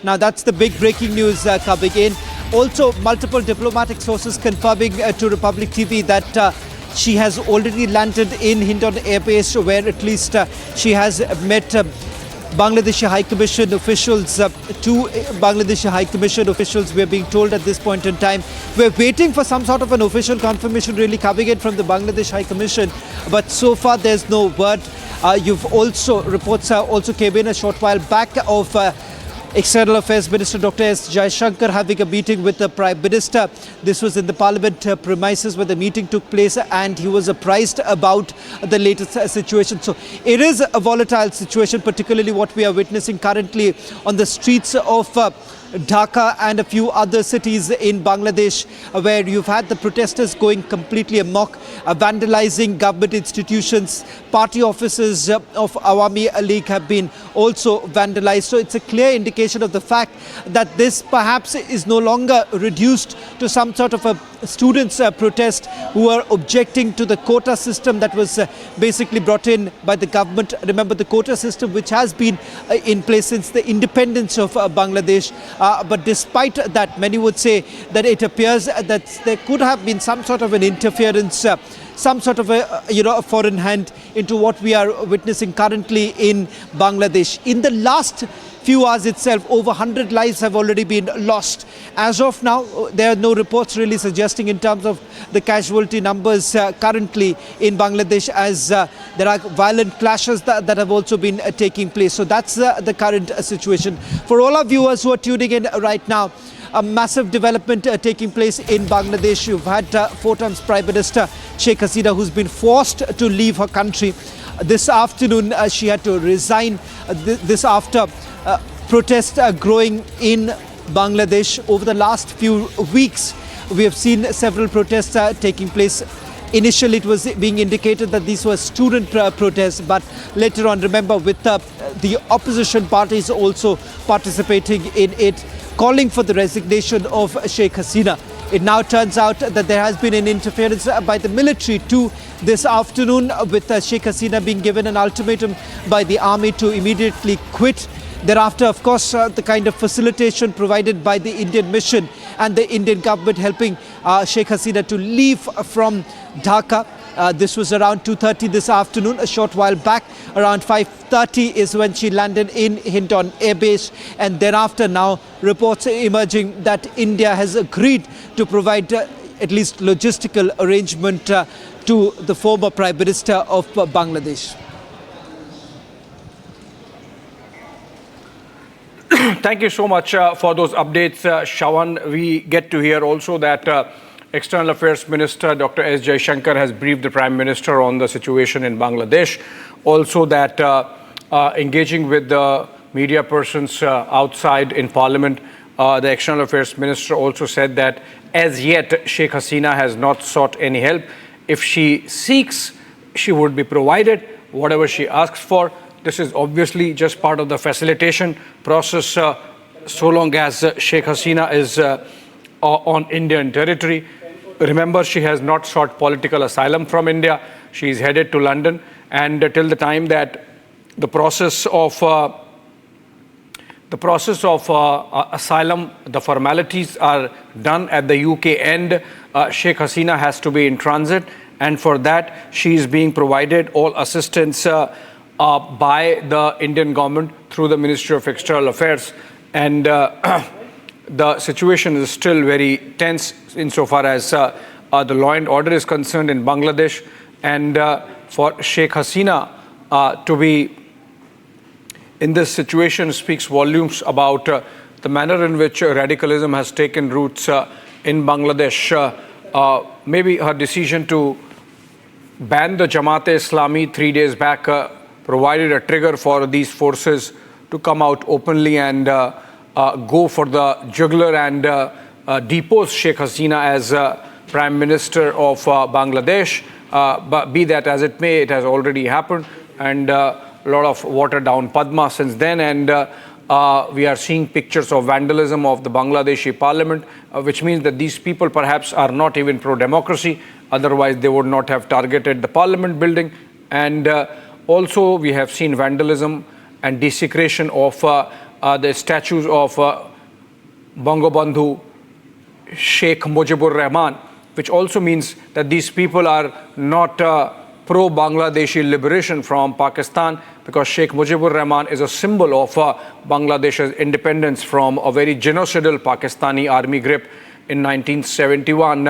Now, that's the big breaking news coming in. Also, multiple diplomatic sources confirming to Republic TV that she has already landed in Hindon Air Base, where at least she has met Bangladeshi High Commission officials. Two Bangladeshi High Commission officials, we are being told at this point in time. We're waiting for some sort of an official confirmation really coming in from the Bangladesh High Commission, but so far there's no word. Reports also came in a short while back of External Affairs Minister Dr. S. Jaishankar having a meeting with the Prime Minister. This was in the Parliament premises where the meeting took place, and he was apprised about the latest situation. So it is a volatile situation, particularly what we are witnessing currently on the streets of Dhaka and a few other cities in Bangladesh, where you've had the protesters going completely amok, vandalizing government institutions. Party offices of Awami League have been also vandalized. So it's a clear indication of the fact that this perhaps is no longer reduced to some sort of a students' protest who are objecting to the quota system that was basically brought in by the government. Remember, the quota system which has been in place since the independence of Bangladesh. But despite that, many would say that it appears that there could have been some sort of an interference, some sort of a foreign hand into what we are witnessing currently in Bangladesh. In the last few hours itself, over 100 lives have already been lost. As of now, there are no reports really suggesting in terms of the casualty numbers currently in Bangladesh, as there are violent clashes that have also been taking place. So that's the current situation. For all our viewers who are tuning in right now, a massive development taking place in Bangladesh. You've had 4 times Prime Minister Sheikh Hasina, who's been forced to leave her country. This afternoon, she had to resign. This after protests growing in Bangladesh. Over the last few weeks, we have seen several protests taking place. Initially, it was being indicated that these were student protests, but later on, remember, with the opposition parties also participating in it, calling for the resignation of Sheikh Hasina. It now turns out that there has been an interference by the military too this afternoon, with Sheikh Hasina being given an ultimatum by the army to immediately quit. Thereafter, of course, the kind of facilitation provided by the Indian mission and the Indian government helping Sheikh Hasina to leave from Dhaka. This was around 2:30 this afternoon. A short while back, around 5:30 is when she landed in Hindon Air Base. And thereafter, now reports emerging that India has agreed to provide at least logistical arrangement to the former Prime Minister of Bangladesh. Thank you so much for those updates, Shawan. We get to hear also that External Affairs Minister Dr. S. Jaishankar has briefed the Prime Minister on the situation in Bangladesh. Also that engaging with the media persons outside in Parliament, the External Affairs Minister also said that as yet Sheikh Hasina has not sought any help. If she seeks, she would be provided whatever she asks for. This is obviously just part of the facilitation process so long as Sheikh Hasina is on Indian territory. Remember, she has not sought political asylum from India. She is headed to London, and till the time that the process of asylum, the formalities are done at the UK end, Sheikh Hasina has to be in transit, and for that she is being provided all assistance by the Indian government through the Ministry of External Affairs. And the situation is still very tense insofar as the law and order is concerned in Bangladesh. And for Sheikh Hasina to be in this situation speaks volumes about the manner in which radicalism has taken roots in Bangladesh. Maybe her decision to ban the Jamaat-e-Islami 3 days back provided a trigger for these forces to come out openly and go for the jugular and depose Sheikh Hasina as Prime Minister of Bangladesh. But be that as it may, it has already happened, and a lot of watered down Padma since then, and we are seeing pictures of vandalism of the Bangladeshi parliament, which means that these people perhaps are not even pro-democracy, otherwise they would not have targeted the parliament building. And also we have seen vandalism and desecration of the statues of Bangabandhu Sheikh Mujibur Rahman, which also means that these people are not pro-Bangladeshi liberation from Pakistan, because Sheikh Mujibur Rahman is a symbol of Bangladesh's independence from a very genocidal Pakistani army grip in 1971.